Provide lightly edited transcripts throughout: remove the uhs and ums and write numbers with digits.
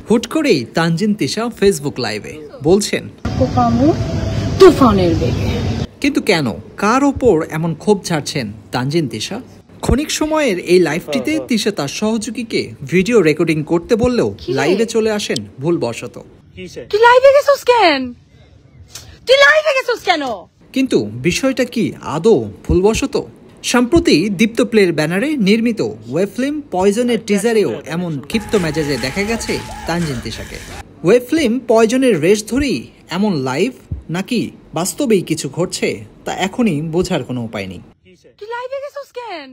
হুট করেই তানজিন তিশা ফেসবুক লাইভে বলছেন তুফানের বেগে। কিন্তু কেন, কার ওপর এমন ক্ষোভ ঝাড়ছেন তানজিন তিশা? ক্ষণিক সময়ের এই লাইভটিতে তিশা তার সহযোগীকে ভিডিও রেকর্ডিং করতে বললেও লাইভে চলে আসেন ভুলবশত। তুই লাইভে গেছিস কেন? তুই লাইভে গেছিস কেন? কিন্তু বিষয়টা কি আদৌ ভুলবশত? সম্প্রতি দীপ্ত প্লের ব্যানারে নির্মিত ওয়েব ফিল্ম পয়জনের টিজারেও এমন ক্ষিপ্ত মেজাজে দেখা গেছে তানজিন তিশাকে। ওয়েব ফিল্ম পয়জনের রেশ ধরেই এমন লাইভ, নাকি বাস্তবেই কিছু ঘটছে তা এখনই বোঝার কোনো উপায় নেই। তুই লাইভে গেছিস কেন?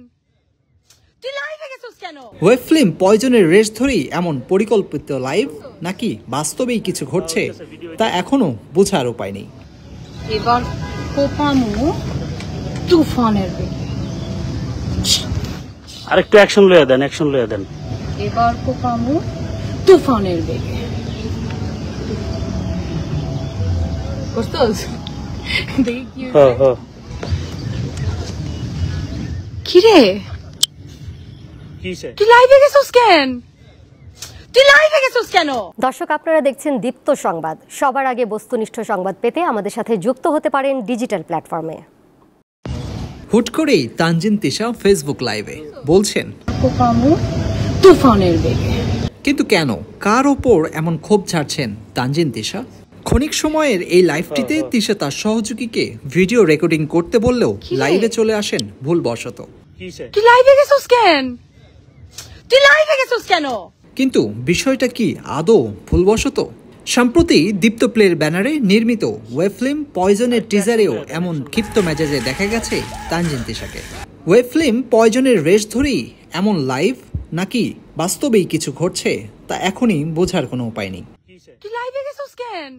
তুই লাইভে গেছিস কেন? ওয়েব ফিল্ম পয়জনের রেশ ধরেই এমন পরিকল্পিত লাইভ, নাকি বাস্তবেই কিছু ঘটছে তা এখনো বোঝার উপায় নেই। এবার কোপামু তুফানের বেগে। আরেকটু অ্যাকশন লইয়া দেন। এবার কোপামু তুফানের বেগে। কিরে তুই লাইভে গেছিস কেন? তুই লাইভে গেছিস কেন? দর্শক, আপনারা দেখছেন দীপ্ত সংবাদ। সবার আগে বস্তুনিষ্ঠ সংবাদ পেতে আমাদের সাথে যুক্ত হতে পারেন ডিজিটাল প্ল্যাটফর্মে। হুট করেই তানজিন তিশা ফেসবুক লাইভে বলছেন তুফানের বেগে। কিন্তু কেন, কার ওপর এমন ক্ষোভ ঝাড়ছেন তানজিন তিশা? ক্ষণিক সময়ের এই লাইভটিতে তিশা তার সহযোগীকে ভিডিও রেকর্ডিং করতে বললেও লাইভে চলে আসেন ভুলবশত। তুই লাইভে গেছিস কেন? তুই লাইভে গেছিস কেন? কিন্তু বিষয়টা কি আদৌ ভুলবশত? সম্প্রতি দীপ্ত প্লের ব্যানারে নির্মিত ওয়েব ফিল্ম পয়জনের টিজারেও এমন ক্ষিপ্ত মেজাজে দেখা গেছে তানজিন তিশাকে। ওয়েব ফিল্ম পয়জনের রেশ ধরেই এমন লাইভ, নাকি বাস্তবেই কিছু ঘটছে তা এখনই বোঝার কোনো উপায় নেই। তুই লাইভে গেছিস কেন?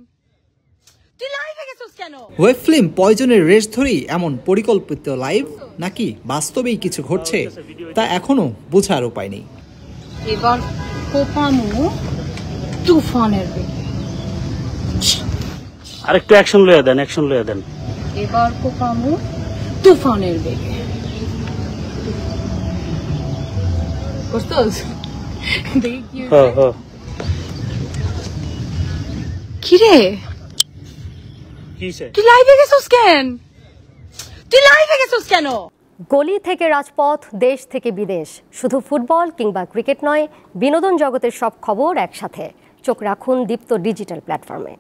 তুই লাইভে গেছিস কেন? ওয়েব ফিল্ম পয়জনের রেশ ধরেই এমন পরিকল্পিত লাইভ, নাকি বাস্তবেই কিছু ঘটছে তা এখনো বোঝার উপায় নেই। এবার কোপামু তুফানের বেগে। আরেকটু অ্যাকশন লইয়া দেন। এবার কোপামু তুফানের বেগে। কিরে তুই লাইভে গেছিস কেন? তুই লাইভে গেছিস কেন? গলি থেকে রাজপথ, দেশ থেকে বিদেশ, শুধু ফুটবল কিংবা ক্রিকেট নয়, বিনোদন জগতের সব খবর একসাথে। চোখ রাখুন দীপ্ত ডিজিটাল প্ল্যাটফর্মে।